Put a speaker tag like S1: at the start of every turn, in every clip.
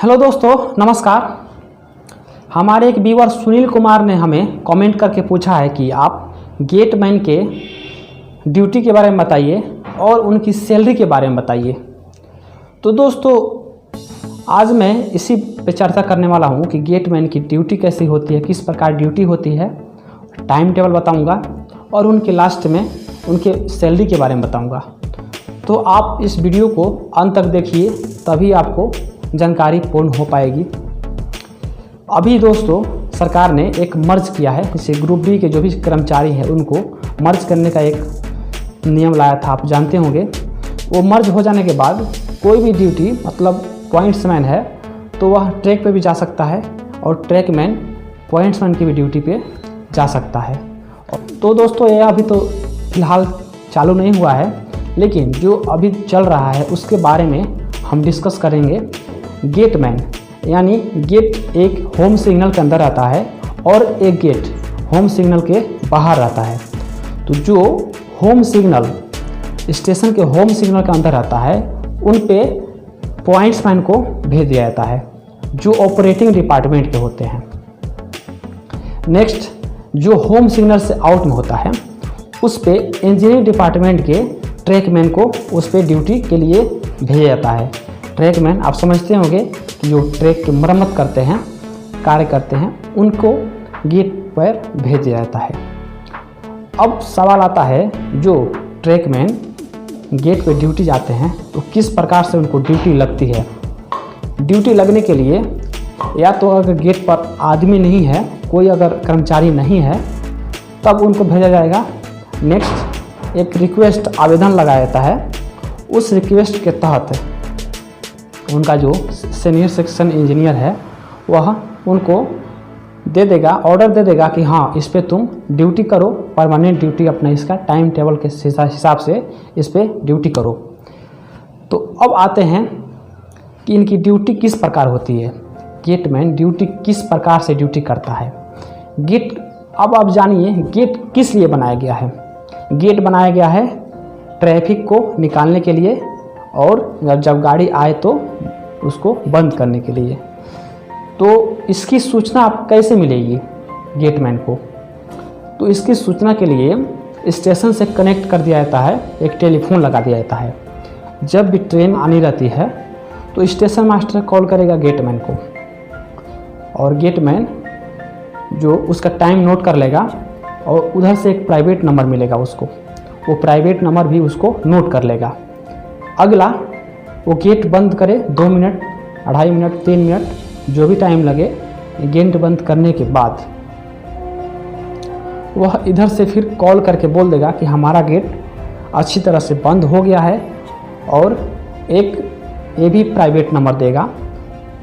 S1: Hello दोस्तों, नमस्कार। हमारे एक व्यूअर सुनील कुमार ने हमें कमेंट करके पूछा है कि आप गेटमैन के ड्यूटी के बारे में बताइए और उनकी सैलरी के बारे में बताइए। तो दोस्तों, आज मैं इसी पे चर्चा करने वाला हूँ कि गेटमैन की ड्यूटी कैसी होती है, किस प्रकार ड्यूटी होती है, टाइम टेबल बताऊँगा और उनके लास्ट में उनके सैलरी के बारे में बताऊँगा। तो आप इस वीडियो को अंत तक देखिए, तभी आपको जानकारी पूर्ण हो पाएगी। अभी दोस्तों सरकार ने एक मर्ज किया है, जैसे ग्रुप डी के जो भी कर्मचारी हैं उनको मर्ज करने का एक नियम लाया था, आप जानते होंगे। वो मर्ज हो जाने के बाद कोई भी ड्यूटी, मतलब पॉइंट्समैन है तो वह ट्रैक पे भी जा सकता है और ट्रैकमैन पॉइंट्समैन की भी ड्यूटी पे जा सकता है। तो दोस्तों ये अभी तो फ़िलहाल चालू नहीं हुआ है, लेकिन जो अभी चल रहा है उसके बारे में हम डिस्कस करेंगे। गेटमैन यानी गेट एक होम सिग्नल के अंदर आता है और एक गेट होम सिग्नल के बाहर आता है। तो जो होम सिग्नल स्टेशन के होम सिग्नल के अंदर आता है उन पे पॉइंट्समैन को भेज दिया जाता है, जो ऑपरेटिंग डिपार्टमेंट के होते हैं। नेक्स्ट, जो होम सिग्नल से आउट में होता है उस पे इंजीनियरिंग डिपार्टमेंट के ट्रैकमैन को उस पे ड्यूटी के लिए भेजा जाता है। ट्रैकमैन आप समझते होंगे कि जो ट्रैक की मरम्मत करते हैं, कार्य करते हैं, उनको गेट पर भेज दिया जाता है। अब सवाल आता है, जो ट्रैकमैन गेट पे ड्यूटी जाते हैं तो किस प्रकार से उनको ड्यूटी लगती है। ड्यूटी लगने के लिए या तो अगर गेट पर आदमी नहीं है, कोई अगर कर्मचारी नहीं है, तब उनको भेजा जाएगा। नेक्स्ट, एक रिक्वेस्ट आवेदन लगाया जाता है। उस रिक्वेस्ट के तहत उनका जो सीनियर सेक्शन इंजीनियर है वह उनको दे देगा, ऑर्डर दे देगा कि हाँ इस पे तुम ड्यूटी करो, परमानेंट ड्यूटी अपना इसका टाइम टेबल के हिसाब से इस पे ड्यूटी करो। तो अब आते हैं कि इनकी ड्यूटी किस प्रकार होती है, गेटमैन ड्यूटी किस प्रकार से ड्यूटी करता है। गेट, अब आप जानिए गेट किस लिए बनाया गया है। गेट बनाया गया है ट्रैफिक को निकालने के लिए और जब गाड़ी आए तो उसको बंद करने के लिए। तो इसकी सूचना आप कैसे मिलेगी गेटमैन को। तो इसकी सूचना के लिए स्टेशन से कनेक्ट कर दिया जाता है, एक टेलीफोन लगा दिया जाता है। जब भी ट्रेन आनी रहती है तो स्टेशन मास्टर कॉल करेगा गेटमैन को और गेटमैन जो उसका टाइम नोट कर लेगा और उधर से एक प्राइवेट नंबर मिलेगा उसको, वो प्राइवेट नंबर भी उसको नोट कर लेगा। अगला, वो गेट बंद करे 2 मिनट, 2.5 मिनट, 3 मिनट, जो भी टाइम लगे। गेट बंद करने के बाद वह इधर से फिर कॉल करके बोल देगा कि हमारा गेट अच्छी तरह से बंद हो गया है, और एक ये भी प्राइवेट नंबर देगा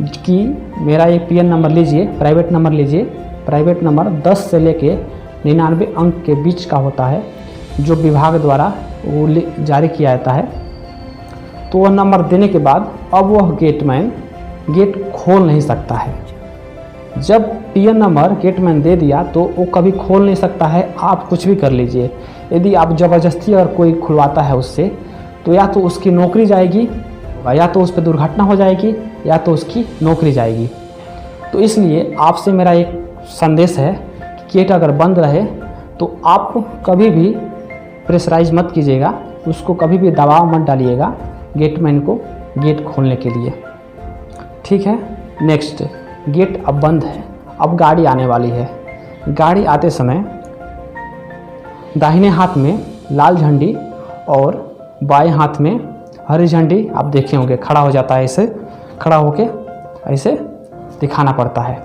S1: कि मेरा ये PN नंबर लीजिए, प्राइवेट नंबर लीजिए। प्राइवेट नंबर 10 से लेके 99 अंक के बीच का होता है, जो विभाग द्वारा वो जारी किया जाता है। तो वह नंबर देने के बाद अब वह गेटमैन गेट खोल नहीं सकता है। जब PN नंबर गेटमैन दे दिया तो वो कभी खोल नहीं सकता है, आप कुछ भी कर लीजिए। यदि आप ज़बरदस्ती अगर कोई खुलवाता है उससे, तो या तो उसकी नौकरी जाएगी, या तो उस पर दुर्घटना हो जाएगी, या तो उसकी नौकरी जाएगी। तो इसलिए आपसे मेरा एक संदेश है कि गेट अगर बंद रहे तो आप कभी भी प्रेशराइज मत कीजिएगा, उसको कभी भी दबाव मत डालिएगा गेटमैन को गेट खोलने के लिए, ठीक है। नेक्स्ट, गेट अब बंद है, अब गाड़ी आने वाली है। गाड़ी आते समय दाहिने हाथ में लाल झंडी और बाएं हाथ में हरी झंडी आप देखे होंगे, खड़ा हो जाता है, ऐसे खड़ा होके ऐसे दिखाना पड़ता है।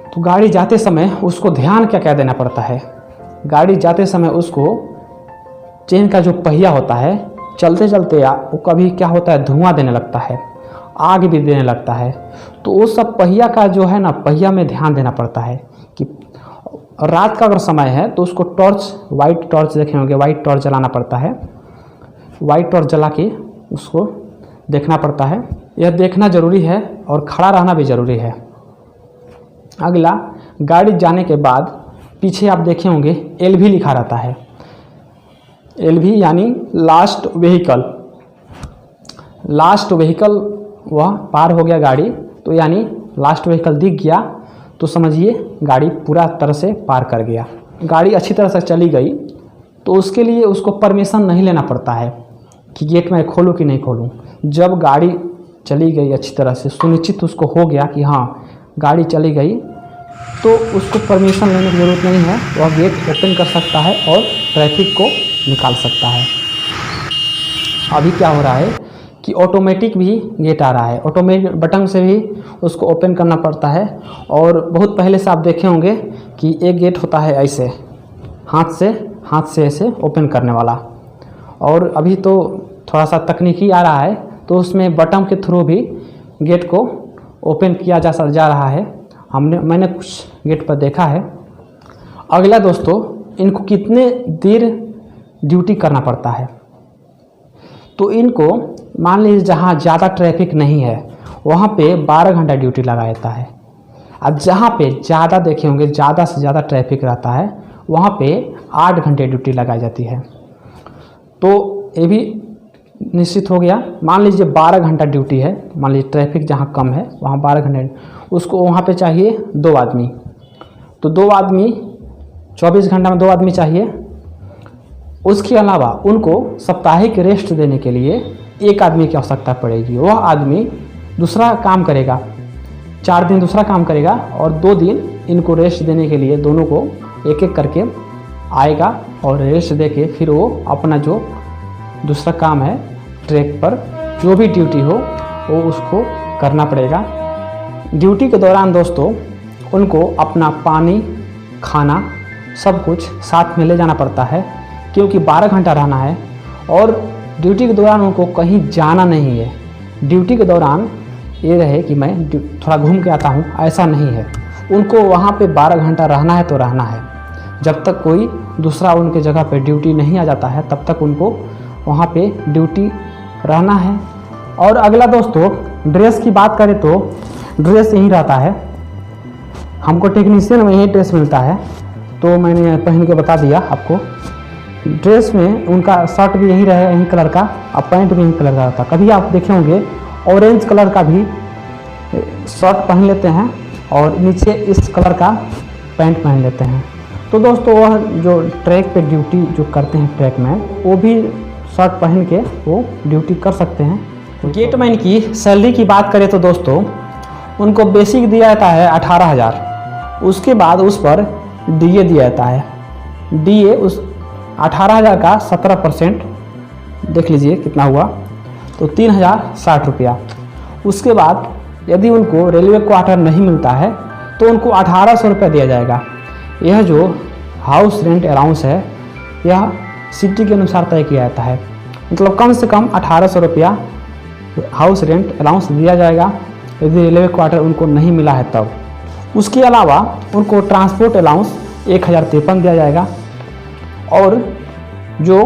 S1: तो गाड़ी जाते समय उसको ध्यान क्या क्या देना पड़ता है। गाड़ी जाते समय उसको ट्रेन का जो पहिया होता है, चलते चलते वो कभी क्या होता है, धुआं देने लगता है, आग भी देने लगता है। तो वो सब पहिया का जो है ना, पहिया में ध्यान देना पड़ता है कि रात का अगर समय है तो उसको टॉर्च, वाइट टॉर्च देखे होंगे, वाइट टॉर्च जलाना पड़ता है। वाइट टॉर्च जला के उसको देखना पड़ता है, यह देखना ज़रूरी है और खड़ा रहना भी ज़रूरी है। अगला, गाड़ी जाने के बाद पीछे आप देखे होंगे LV लिखा रहता है। LV यानी लास्ट व्हीकल। लास्ट व्हीकल वह पार हो गया गाड़ी, तो यानी लास्ट व्हीकल दिख गया, तो समझिए गाड़ी पूरा तरह से पार कर गया। गाड़ी अच्छी तरह से चली गई तो उसके लिए उसको परमिशन नहीं लेना पड़ता है कि गेट मैं खोलूँ कि नहीं खोलूँ। जब गाड़ी चली गई अच्छी तरह से, सुनिश्चित उसको हो गया कि हाँ गाड़ी चली गई, तो उसको परमिशन लेने की ज़रूरत नहीं है, वह गेट ओपन कर सकता है और ट्रैफिक को निकाल सकता है। अभी क्या हो रहा है कि ऑटोमेटिक भी गेट आ रहा है, ऑटोमेटिक बटन से भी उसको ओपन करना पड़ता है। और बहुत पहले से आप देखे होंगे कि एक गेट होता है ऐसे हाथ से ऐसे ओपन करने वाला, और अभी तो थोड़ा सा तकनीकी आ रहा है, तो उसमें बटन के थ्रू भी गेट को ओपन किया जा रहा है। मैंने कुछ गेट पर देखा है। अगला दोस्तों, इनको कितने देर ड्यूटी करना पड़ता है, तो इनको मान लीजिए जहाँ ज़्यादा ट्रैफिक नहीं है वहाँ पे 12 घंटा ड्यूटी लगा देता है। अब जहाँ पे ज़्यादा देखे होंगे ज़्यादा से ज़्यादा ट्रैफिक रहता है वहाँ पे 8 घंटे ड्यूटी लगाई जाती है। तो ये भी निश्चित हो गया। मान लीजिए 12 घंटा ड्यूटी है, मान लीजिए ट्रैफिक जहाँ कम है वहाँ 12 घंटे, उसको वहाँ पे चाहिए 2 आदमी, तो 2 आदमी 24 घंटा में 2 आदमी चाहिए। उसके अलावा उनको साप्ताहिक रेस्ट देने के लिए 1 आदमी की आवश्यकता पड़ेगी। वह आदमी दूसरा काम करेगा, 4 दिन दूसरा काम करेगा और 2 दिन इनको रेस्ट देने के लिए दोनों को एक एक करके आएगा और रेस्ट दे के फिर वो अपना जो दूसरा काम है ट्रैक पर जो भी ड्यूटी हो वो उसको करना पड़ेगा। ड्यूटी के दौरान दोस्तों उनको अपना पानी खाना सब कुछ साथ में ले जाना पड़ता है, क्योंकि 12 घंटा रहना है और ड्यूटी के दौरान उनको कहीं जाना नहीं है। ड्यूटी के दौरान ये रहे कि मैं थोड़ा घूम के आता हूँ, ऐसा नहीं है। उनको वहाँ पे 12 घंटा रहना है तो रहना है। जब तक कोई दूसरा उनके जगह पे ड्यूटी नहीं आ जाता है तब तक उनको वहाँ पे ड्यूटी रहना है। और अगला दोस्तों, ड्रेस की बात करें तो ड्रेस यही रहता है। हमको टेक्नीशियन में यही ड्रेस मिलता है, तो मैंने पहन के बता दिया आपको। ड्रेस में उनका शर्ट भी यही रहे, यही कलर का, और पैंट भी यही कलर का रहता। कभी आप देखे होंगे ऑरेंज कलर का भी शर्ट पहन लेते हैं और नीचे इस कलर का पैंट पहन लेते हैं। तो दोस्तों वह जो ट्रैक पे ड्यूटी जो करते हैं ट्रैक में, वो भी शर्ट पहन के वो ड्यूटी कर सकते हैं। गेटमैन की सैलरी की बात करें तो दोस्तों उनको बेसिक दिया जाता है 18,000, उसके बाद उस पर डीए दिया जाता है। डीए उस 18,000 का 17% देख लीजिए कितना हुआ, तो 3,060 रुपया। उसके बाद यदि उनको रेलवे क्वार्टर नहीं मिलता है तो उनको 1,800 रुपया दिया जाएगा। यह जो हाउस रेंट अलाउंस है यह सिटी के अनुसार तय किया जाता है, मतलब कम से कम 1,800 रुपया हाउस रेंट अलाउंस दिया जाएगा यदि रेलवे क्वार्टर उनको नहीं मिला है तब। उसके अलावा उनको ट्रांसपोर्ट अलाउंस 1,053 दिया जाएगा। और जो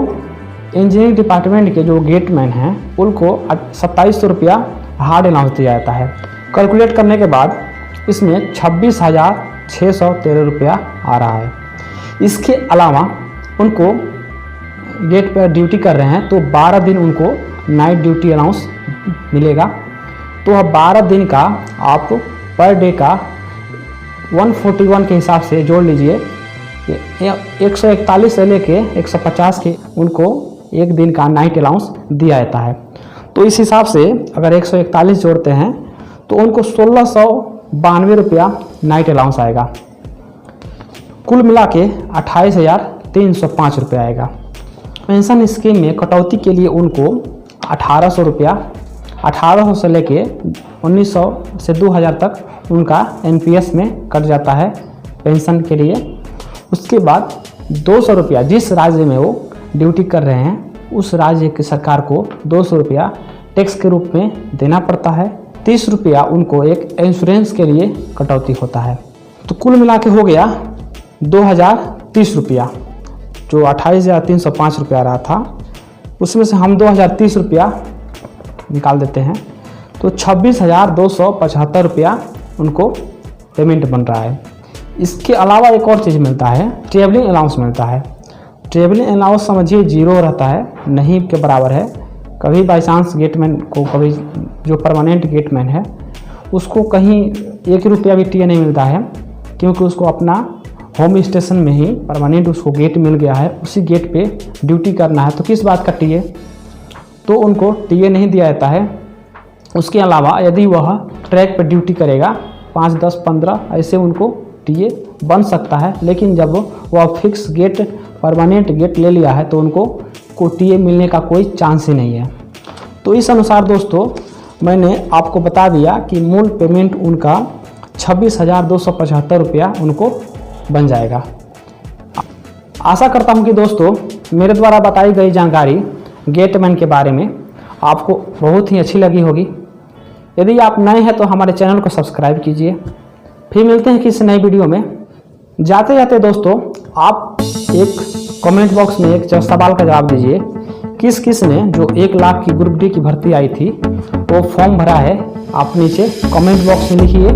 S1: इंजीनियरिंग डिपार्टमेंट के जो गेटमैन हैं उनको 2700 रुपया हार्ड अलाउंस दिया जाता है। कैलकुलेट करने के बाद इसमें 26,613 रुपया आ रहा है। इसके अलावा उनको गेट पर ड्यूटी कर रहे हैं तो 12 दिन उनको नाइट ड्यूटी अलाउंस मिलेगा। तो अब 12 दिन का आप पर डे का 141 के हिसाब से जोड़ लीजिए, 141 से लेके 150 के उनको एक दिन का नाइट अलाउंस दिया जाता है। तो इस हिसाब से अगर 141 जोड़ते हैं तो उनको 1,692 रुपया नाइट अलाउंस आएगा। कुल मिला के 28,305 रुपया आएगा। पेंशन स्कीम में कटौती के लिए उनको 1,800 रुपया, 1,800 से लेके 1,900 से 2,000 तक उनका एनपीएस में कट जाता है पेंशन के लिए। उसके बाद 200 रुपया जिस राज्य में वो ड्यूटी कर रहे हैं उस राज्य की सरकार को 200 रुपया टैक्स के रूप में देना पड़ता है। 30 रुपया उनको एक इंश्योरेंस के लिए कटौती होता है। तो कुल मिला के हो गया 2,030 रुपया, जो 28,305 रुपया रहा था उसमें से हम 2,030 रुपया निकाल देते हैं तो 26,275 रुपया उनको पेमेंट बन रहा है। इसके अलावा एक और चीज़ मिलता है, ट्रेवलिंग अलाउंस मिलता है। ट्रेवलिंग अलाउंस समझिए जीरो रहता है, नहीं के बराबर है, कभी बाई चांस गेटमैन को, कभी जो परमानेंट गेटमैन है उसको कहीं 1 रुपया भी टीए नहीं मिलता है, क्योंकि उसको अपना होम स्टेशन में ही परमानेंट उसको गेट मिल गया है, उसी गेट पे ड्यूटी करना है, तो किस बात का टीए, तो उनको टीए नहीं दिया जाता है। उसके अलावा यदि वह ट्रैक पर ड्यूटी करेगा 5, 10, 15 ऐसे उनको टीए बन सकता है, लेकिन जब वह फिक्स गेट परमानेंट गेट ले लिया है तो उनको को टीए मिलने का कोई चांस ही नहीं है। तो इस अनुसार दोस्तों मैंने आपको बता दिया कि मूल पेमेंट उनका 26,275 रुपया उनको बन जाएगा। आशा करता हूं कि दोस्तों मेरे द्वारा बताई गई जानकारी गेटमैन के बारे में आपको बहुत ही अच्छी लगी होगी। यदि आप नए हैं तो हमारे चैनल को सब्सक्राइब कीजिए। फिर मिलते हैं किसी नई वीडियो में। जाते जाते दोस्तों आप एक कमेंट बॉक्स में एक सवाल का जवाब दीजिए, किस किस ने जो 1 लाख की ग्रुप डी की भर्ती आई थी वो फॉर्म भरा है। आप नीचे कमेंट बॉक्स में लिखिए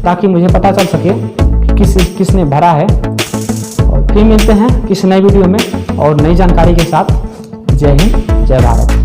S1: ताकि मुझे पता चल सके कि किसने भरा है। और फिर मिलते हैं किसी नई वीडियो में और नई जानकारी के साथ। जय हिंद, जय भारत।